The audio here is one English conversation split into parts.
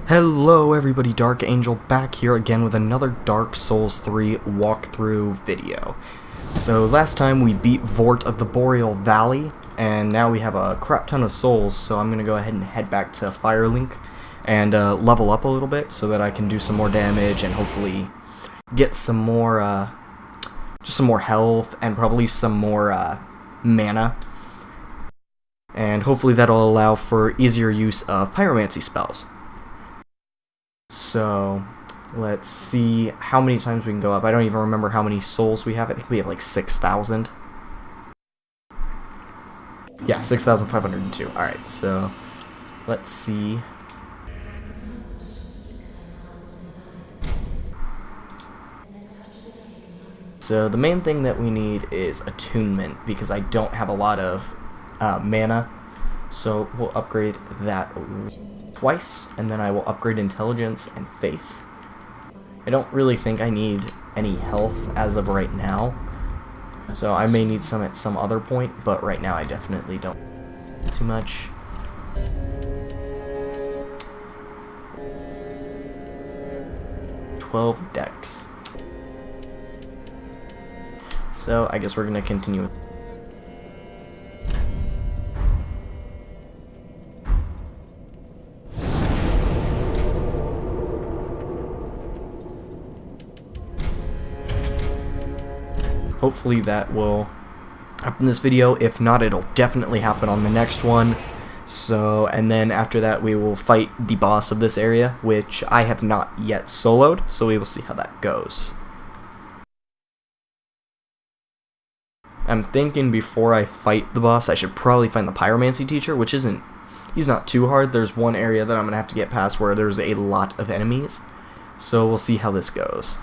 Hello everybody, Dark Angel back here again with another Dark Souls 3 walkthrough video. So last time we beat Vort of the Boreal Valley, and now we have a crap ton of souls, so I'm going to go ahead and head back to Firelink and level up a little bit so that I can do some more damage and hopefully get some more, just some more health and probably some more mana. And hopefully that'll allow for easier use of pyromancy spells. So, let's see how many times we can go up. I don't even remember how many souls we have. I think we have like 6,000. Yeah, 6,502. Alright, so let's see. So the main thing that we need is attunement, because I don't have a lot of mana. So we'll upgrade that twice, and then I will upgrade intelligence and faith. I don't really think I need any health as of right now, so I may need some at some other point, but right now I definitely don't too much. $12 dex. So I guess we're gonna continue with hopefully that will happen in this video. If not, it'll definitely happen on the next one. So, and then after that we will fight the boss of this area, which I have not yet soloed, so we will see how that goes. I'm thinking before I fight the boss, I should probably find the pyromancy teacher, which he's not too hard. There's one area that I'm going to have to get past where there's a lot of enemies, so we'll see how this goes.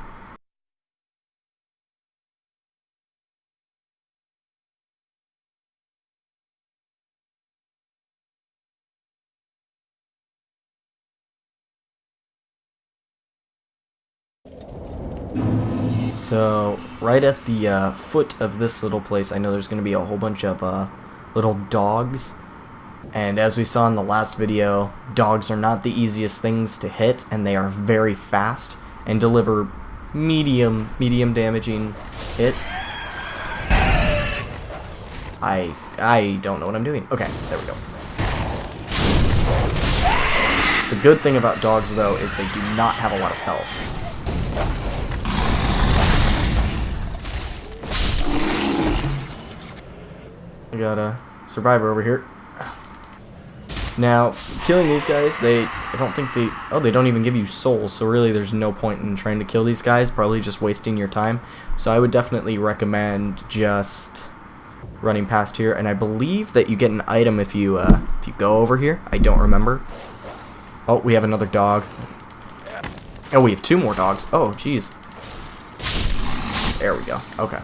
So, right at the foot of this little place, I know there's going to be a whole bunch of little dogs. And as we saw in the last video, dogs are not the easiest things to hit, and they are very fast and deliver medium damaging hits. I don't know what I'm doing. Okay, there we go. The good thing about dogs, though, is they do not have a lot of health. I got a survivor over here. Now, killing these guys, I don't think they don't even give you souls, so really there's no point in trying to kill these guys, probably just wasting your time. So I would definitely recommend just running past here, and I believe that you get an item if you go over here. I don't remember. Oh, we have another dog. Oh, we have two more dogs. Oh, jeez. There we go. Okay.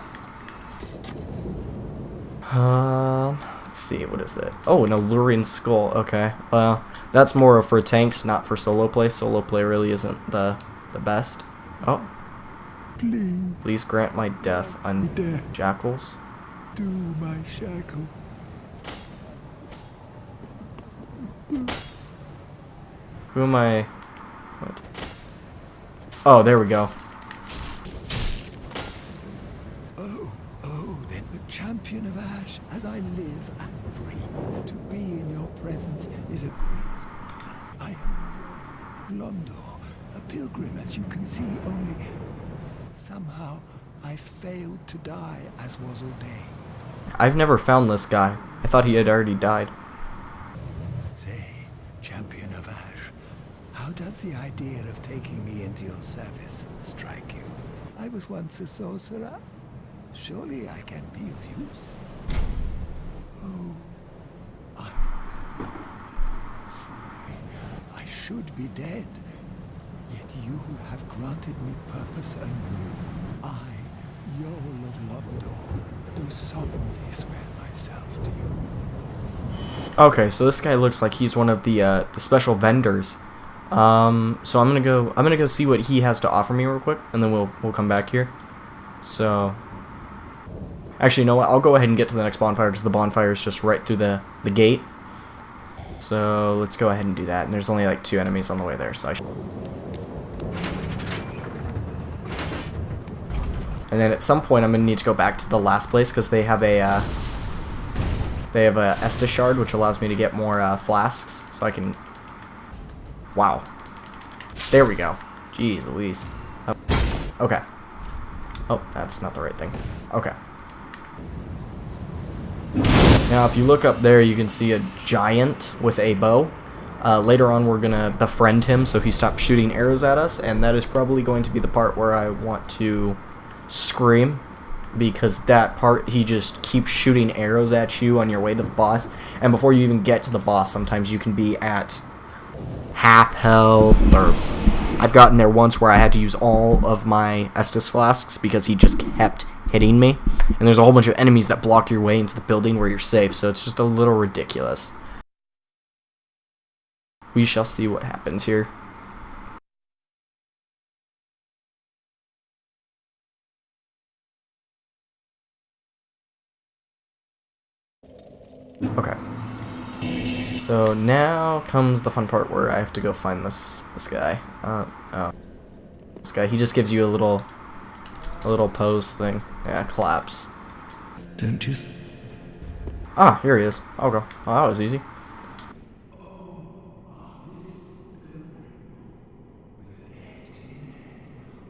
Let's see, what is that? Oh, an alluring skull. Okay. That's more for tanks, not for solo play. Solo play really isn't the best. Oh. Please grant my death on jackals. Do my shackle. Who am I? What? Oh, there we go. Champion of Ash, as I live and breathe, to be in your presence is a great. I am Londor, a pilgrim, as you can see, only somehow I failed to die as was ordained. I've never found this guy. I thought he had already died. Say, Champion of Ash, how does the idea of taking me into your service strike you? I was once a sorcerer. Surely I can be of use. Oh, I should be dead. Yet you have granted me purpose anew. I, Yol of Londor, do solemnly swear myself to you. Okay, so this guy looks like he's one of the special vendors. So I'm gonna go see what he has to offer me real quick, and then we'll come back here. So. Actually, you know what? I'll go ahead and get to the next bonfire because the bonfire is just right through the gate. So let's go ahead and do that. And there's only like 2 enemies on the way there, so I should... And then at some point I'm gonna need to go back to the last place because they have a Estus shard, which allows me to get more flasks, so I can... Wow. There we go. Jeez Louise. Oh. Okay. Oh, that's not the right thing. Okay. Now, if you look up there, you can see a giant with a bow. Later on, we're gonna befriend him so he stops shooting arrows at us, and that is probably going to be the part where I want to scream, because that part, he just keeps shooting arrows at you on your way to the boss, and before you even get to the boss, sometimes you can be at half health, or I've gotten there once where I had to use all of my Estus flasks because he just kept hitting me, and there's a whole bunch of enemies that block your way into the building where you're safe, so it's just a little ridiculous. We shall see what happens here. Okay. So now comes the fun part where I have to go find this guy. Oh. This guy, he just gives you a little pose thing. Yeah, collapse. Don't you? Ah, here he is. Okay. Oh, that was easy.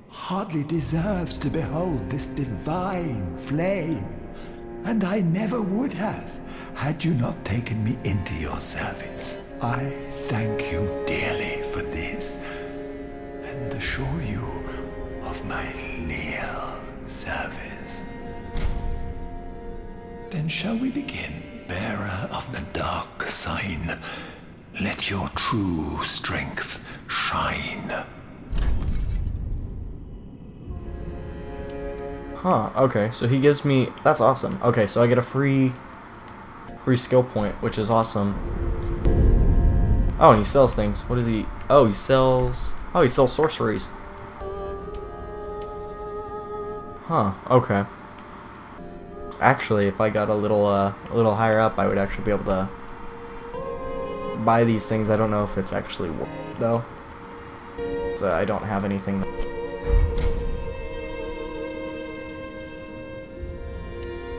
Hardly deserves to behold this divine flame, and I never would have had you not taken me into your service. I thank you dearly for this, and assure you of my leal service. Then shall we begin? Bearer of the dark sign, let your true strength shine. Huh, okay, so he gives me... That's awesome. Okay, so I get a free skill point, which is awesome. Oh, and he sells things. What is he... Oh, he sells sorceries. Huh, okay. Actually, if I got a little higher up, I would actually be able to buy these things. I don't know if it's actually worth it, though. So I don't have anything...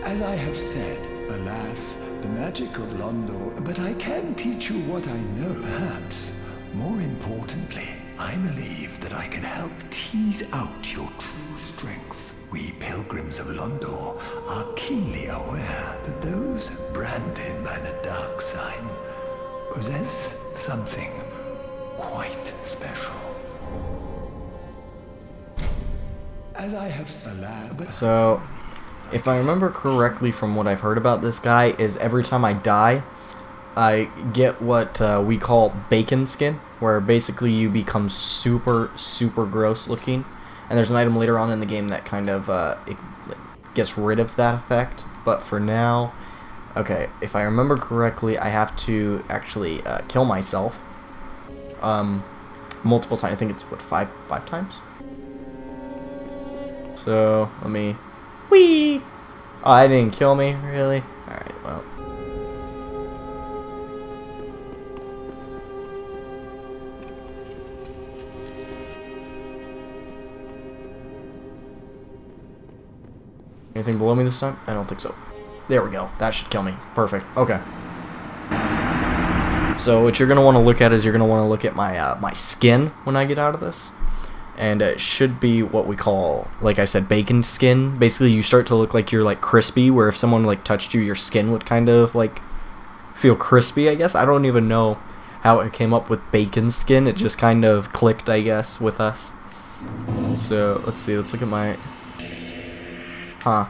As I have said, alas, the magic of Londo, but I can teach you what I know, perhaps. More importantly, I believe that I can help tease out your true strength. We pilgrims of Londo are keenly aware that those branded by the dark sign possess something quite special. As I have said, So... If I remember correctly from what I've heard about this guy, is every time I die, I get what we call bacon skin, where basically you become super, super gross looking. And there's an item later on in the game that kind of it gets rid of that effect. But for now, okay, if I remember correctly, I have to actually kill myself multiple times. I think it's, what, five times? So, let me... Whee! Oh, I didn't kill me, really? Alright, well. Anything below me this time? I don't think so. There we go. That should kill me. Perfect. Okay. So what you're going to want to look at is you're going to want to look at my my skin when I get out of this. And it should be what we call, like I said, bacon skin. Basically, you start to look like you're, like, crispy, where if someone, like, touched you, your skin would kind of, like, feel crispy, I guess. I don't even know how it came up with bacon skin. It just kind of clicked, I guess, with us. So, let's see. Let's look at my... Huh.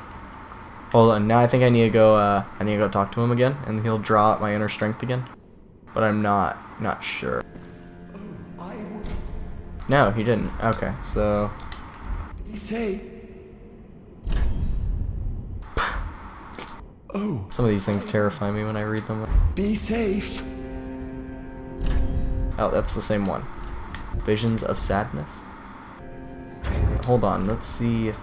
Hold on. Now I think I need to go talk to him again, and he'll draw out my inner strength again. But I'm not sure. No, he didn't. Okay, so... Be safe. Oh. Some of these things terrify me when I read them. Be safe. Oh, that's the same one. Visions of Sadness. Hold on, let's see if...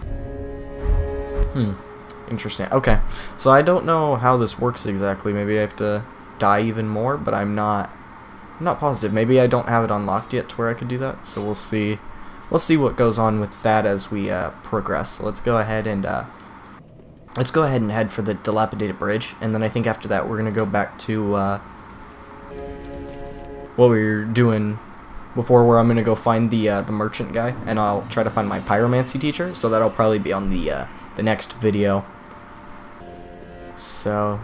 Interesting. Okay, so I don't know how this works exactly. Maybe I have to die even more, but I'm not positive. Maybe I don't have it unlocked yet to where I could do that, so we'll see. We'll see what goes on with that as we progress. So let's go ahead and head for the dilapidated bridge, and then I think after that we're gonna go back to what we were doing before, where I'm gonna go find the merchant guy, and I'll try to find my pyromancy teacher. So that'll probably be on the next video. So.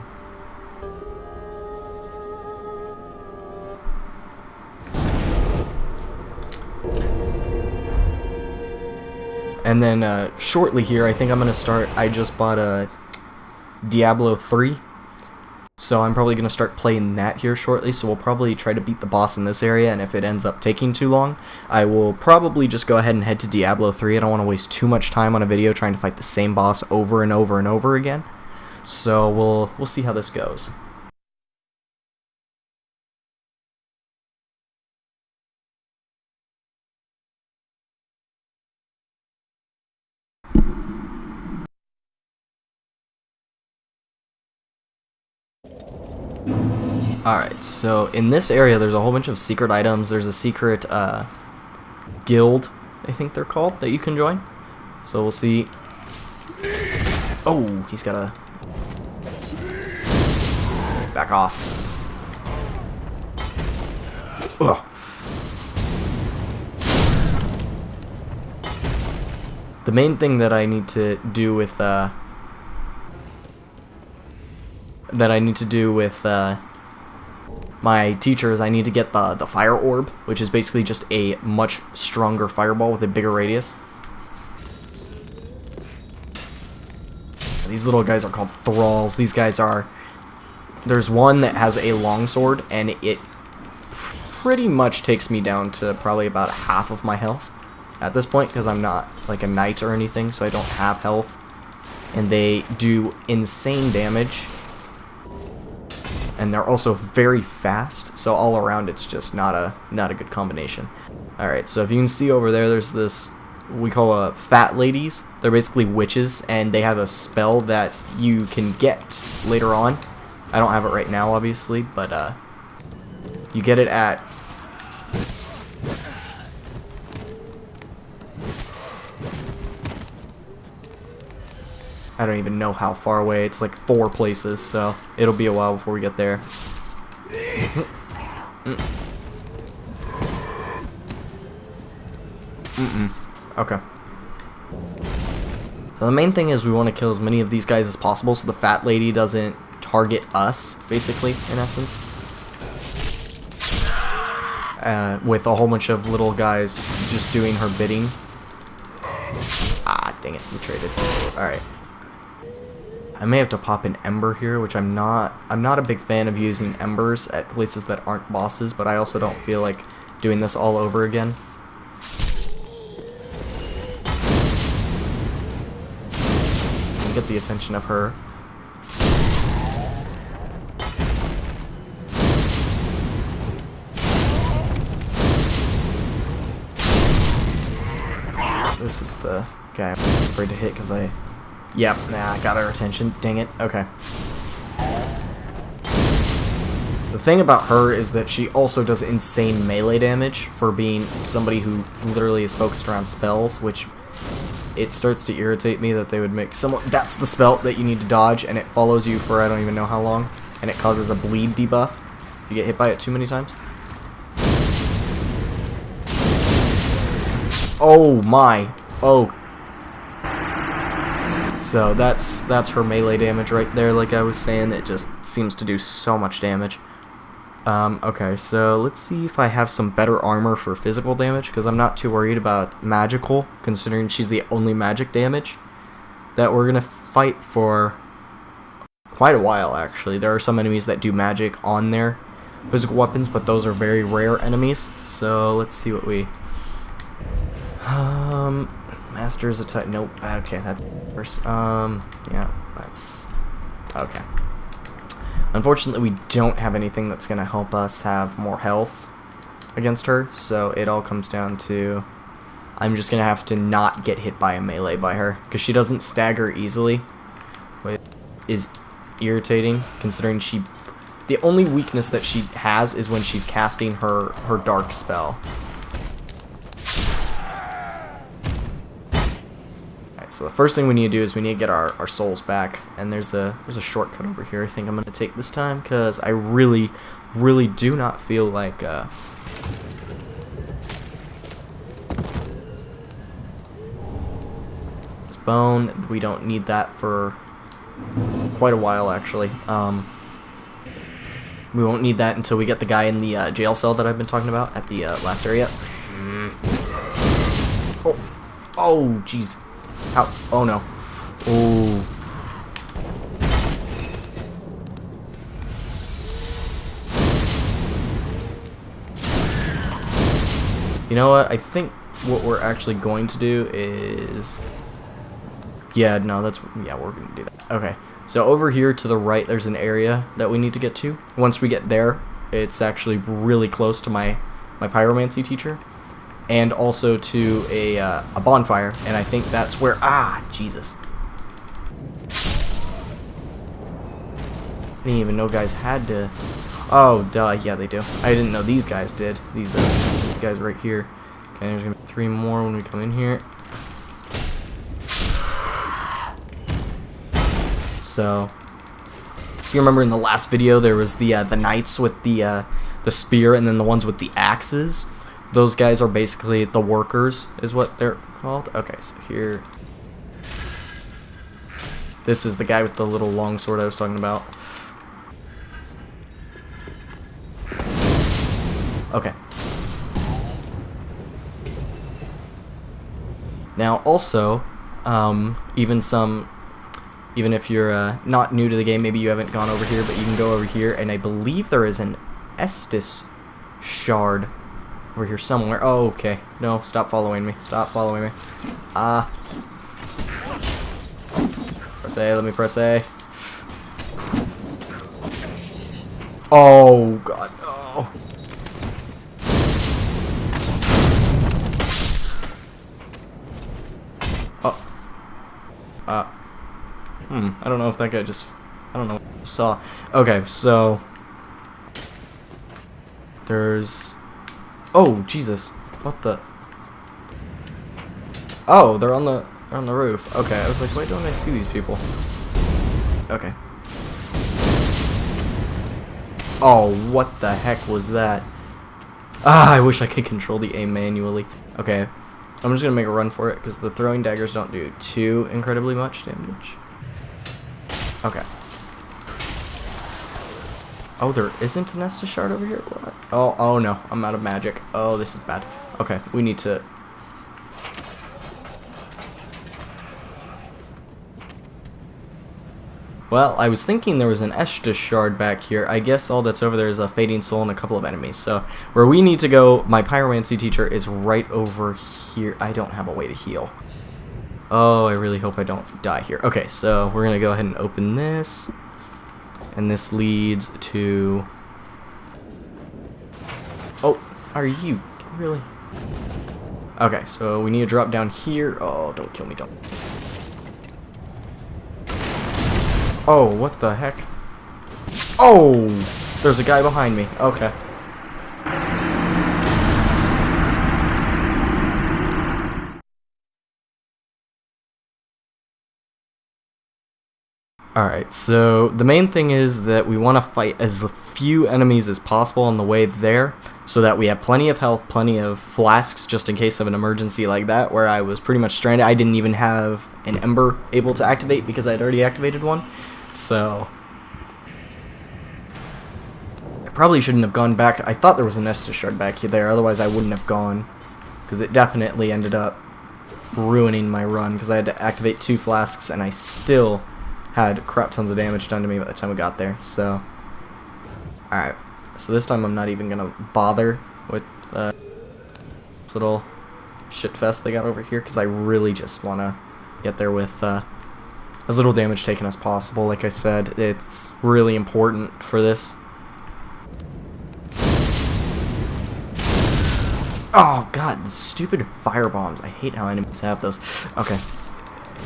And then shortly here, I think I'm gonna start. I just bought a Diablo 3, so I'm probably gonna start playing that here shortly. So we'll probably try to beat the boss in this area, and if it ends up taking too long, I will probably just go ahead and head to Diablo 3. I don't want to waste too much time on a video trying to fight the same boss over and over and over again. So we'll see how this goes. Alright, so in this area there's a whole bunch of secret items. There's a secret guild, I think they're called, that you can join. So we'll see. Oh, he's got a... Back off. Ugh. The main thing that I need to do with my teacher is I need to get the fire orb, which is basically just a much stronger fireball with a bigger radius. These little guys are called thralls. These guys are... There's one that has a longsword, and it pretty much takes me down to probably about half of my health at this point, because I'm not like a knight or anything, so I don't have health. And they do insane damage. And they're also very fast, so all around it's just not a good combination. Alright, so if you can see over there, there's this we call fat ladies. They're basically witches, and they have a spell that you can get later on. I don't have it right now, obviously, but you get it at... I don't even know how far away. It's like 4 places, so it'll be a while before we get there. Okay. So the main thing is we want to kill as many of these guys as possible so the fat lady doesn't target us, basically, in essence. With a whole bunch of little guys just doing her bidding. Ah, dang it, we traded. Alright. I may have to pop an ember here, which I'm not a big fan of using embers at places that aren't bosses, but I also don't feel like doing this all over again. Get the attention of her. This is the guy I'm afraid to hit because I... Yep, nah, I got her attention. Dang it. Okay. The thing about her is that she also does insane melee damage for being somebody who literally is focused around spells, which it starts to irritate me that they would make someone... That's the spell that you need to dodge, and it follows you for I don't even know how long, and it causes a bleed debuff if you get hit by it too many times. Oh my. Oh. So that's her melee damage right there, like I was saying. It just seems to do so much damage. Okay, so let's see if I have some better armor for physical damage, because I'm not too worried about magical, considering she's the only magic damage that we're gonna fight for quite a while, actually. There are some enemies that do magic on their physical weapons, but those are very rare enemies. So let's see what we... Master's a type. Nope. Okay, that's first. Yeah, that's okay. Unfortunately, we don't have anything that's gonna help us have more health against her, so it all comes down to I'm just gonna have to not get hit by a melee by her, because she doesn't stagger easily, which is irritating considering The only weakness that she has is when she's casting her dark spell. Alright, so the first thing we need to do is we need to get our souls back. And there's a shortcut over here I think I'm going to take this time, because I really do not feel like... this bone, we don't need that for quite a while actually. We won't need that until we get the guy in the jail cell that I've been talking about at the last area. Oh, jeez. Ow. Oh, no. Oh. You know what? I think what we're actually going to do is... Yeah, no, we're going to do that. Okay. So over here to the right, there's an area that we need to get to. Once we get there, it's actually really close to my pyromancy teacher, and also to a bonfire. And I think that's where Jesus! I didn't even know guys had to. Oh, duh! Yeah, they do. I didn't know these guys did. These guys right here. Okay, there's gonna be 3 more when we come in here. So, if you remember in the last video, there was the knights with the spear, and then the ones with the axes. Those guys are basically the workers, is what they're called. Okay, so here, this is the guy with the little long sword I was talking about. Okay. Now, also, even if you're not new to the game, maybe you haven't gone over here, but you can go over here, and I believe there is an Estus shard over here somewhere. Oh, okay. No, stop following me. Stop following me. Press A, let me press A. Oh, God, no. I don't know if that guy just... I don't know what I saw. Okay, so... There's... Oh, Jesus. What the... Oh, they're on the roof. Okay, I was like, why don't I see these people? Okay. Oh, what the heck was that? I wish I could control the aim manually. Okay, I'm just gonna make a run for it, because the throwing daggers don't do too incredibly much damage. Okay. Oh, there isn't an Estus shard over here? What? Oh no, I'm out of magic. Oh, this is bad. Okay, we need to... Well, I was thinking there was an Estus shard back here. I guess all that's over there is a fading soul and a couple of enemies. So, where we need to go, my pyromancy teacher is right over here. I don't have a way to heal. Oh, I really hope I don't die here. Okay, so we're going to go ahead and open this. And this leads to... Oh, are you... Really? Okay, so we need to drop down here. Oh, don't kill me, don't. Oh, what the heck? Oh! There's a guy behind me. Okay. Alright, so the main thing is that we want to fight as few enemies as possible on the way there, so that we have plenty of health, plenty of flasks, just in case of an emergency like that, where I was pretty much stranded. I didn't even have an ember able to activate because I'd already activated one, so... I probably shouldn't have gone back. I thought there was an Estus shard back there, otherwise I wouldn't have gone, because it definitely ended up ruining my run, because I had to activate 2 flasks, and I still... had crap tons of damage done to me by the time we got there, so... Alright, so this time I'm not even gonna bother with this little shitfest they got over here, because I really just want to get there with as little damage taken as possible. Like I said, it's really important for this. Oh god, the stupid fire bombs. I hate how enemies have those. Okay.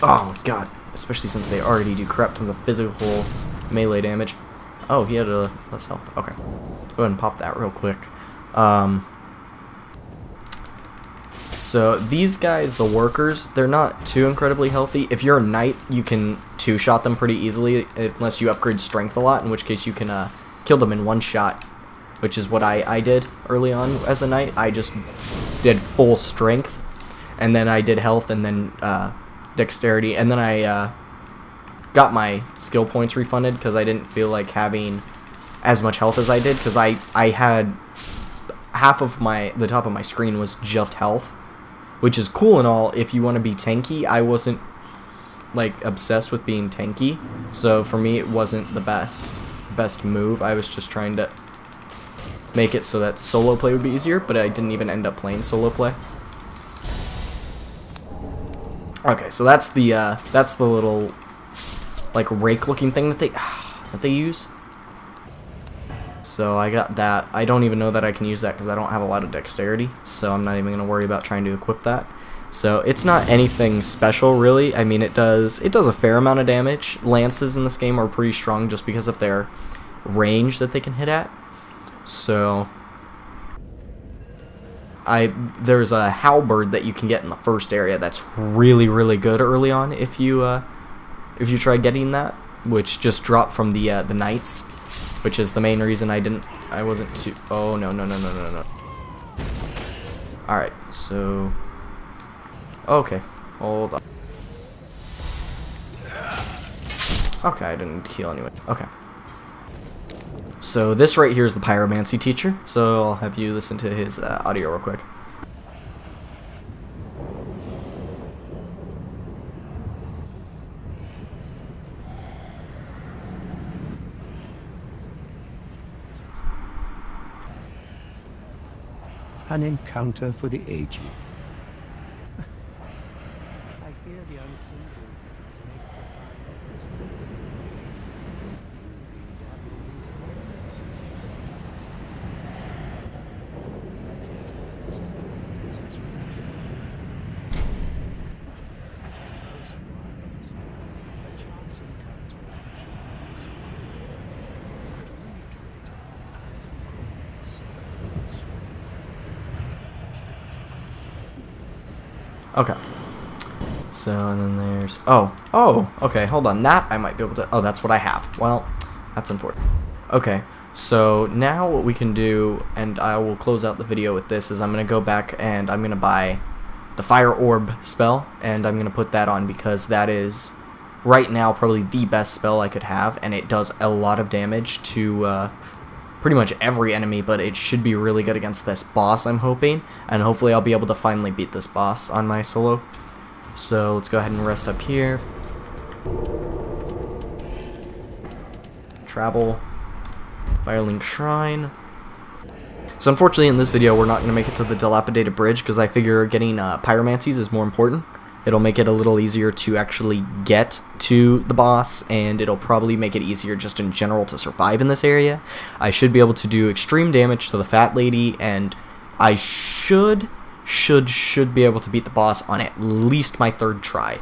Oh god. Especially since they already do crap tons of physical melee damage. Oh, he had less health. Okay. Go ahead and pop that real quick. So these guys, the workers, they're not too incredibly healthy. If you're a knight, you can two-shot them pretty easily, unless you upgrade strength a lot, in which case you can kill them in one shot, which is what I did early on as a knight. I just did full strength, and then I did health, and then dexterity, and then I got my skill points refunded because I didn't feel like having as much health as I did, because I had half of the top of my screen was just health, which is cool and all if you want to be tanky. I wasn't like obsessed with being tanky, so for me it wasn't the best move. I was just trying to make it so that solo play would be easier, but I didn't even end up playing solo play. Okay, so that's the little like rake looking thing that they use. So I got that. I don't even know that I can use that because I don't have a lot of dexterity, so I'm not even going to worry about trying to equip that. So it's not anything special, really. I mean, it does a fair amount of damage. Lances in this game are pretty strong just because of their range that they can hit at. So there's a halberd that you can get in the first area that's really, really good early on if you try getting that, which just dropped from the knights, which is the main reason I wasn't too. Oh no. Alright, so okay, hold on. Okay, I didn't heal anyway. Okay. So this right here is the pyromancy teacher, so I'll have you listen to his audio real quick. An encounter for the aged. I hear the unkindled make the Okay. So, and then there's... Oh, okay, hold on. That I might be able to... Oh, that's what I have. Well, that's unfortunate. Okay, so now what we can do, and I will close out the video with this, is I'm going to go back and I'm going to buy the Fire Orb spell, and I'm going to put that on because that is, right now, probably the best spell I could have, and it does a lot of damage to... pretty much every enemy, but it should be really good against this boss, I'm hoping, and hopefully I'll be able to finally beat this boss on my solo. So let's go ahead and rest up here. Travel. Firelink Shrine. So unfortunately in this video we're not going to make it to the dilapidated bridge because I figure getting pyromancies is more important. It'll make it a little easier to actually get to the boss, and it'll probably make it easier just in general to survive in this area. I should be able to do extreme damage to the fat lady, and I should be able to beat the boss on at least my third try.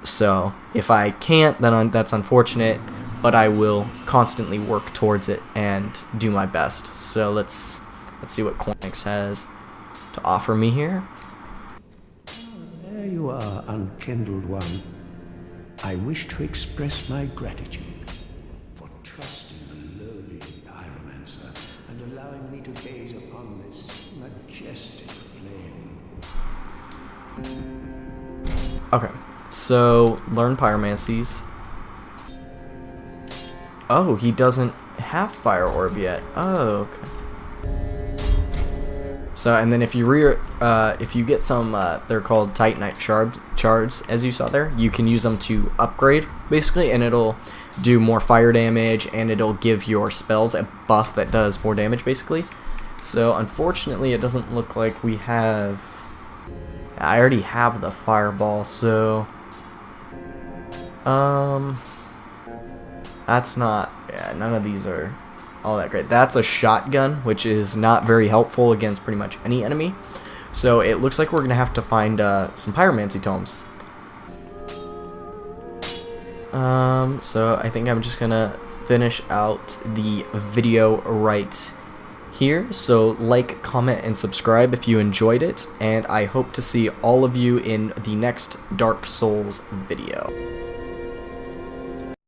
So if I can't, then that's unfortunate, but I will constantly work towards it and do my best. So let's see what Cornyx has to offer me here. There you are, unkindled one. I wish to express my gratitude for trusting the lowly pyromancer and allowing me to gaze upon this majestic flame. Okay, so learn pyromancies. Oh, he doesn't have Fire Orb yet. Oh, okay. So, and then if you get some, they're called Titanite shards, as you saw there, you can use them to upgrade, basically, and it'll do more fire damage, and it'll give your spells a buff that does more damage, basically. So, unfortunately, it doesn't look like we have... I already have the fireball, so... That's not... Yeah, none of these are all that great. That's a shotgun, which is not very helpful against pretty much any enemy. So it looks like we're going to have to find some pyromancy tomes. So I think I'm just going to finish out the video right here. So like, comment, and subscribe if you enjoyed it, and I hope to see all of you in the next Dark Souls video.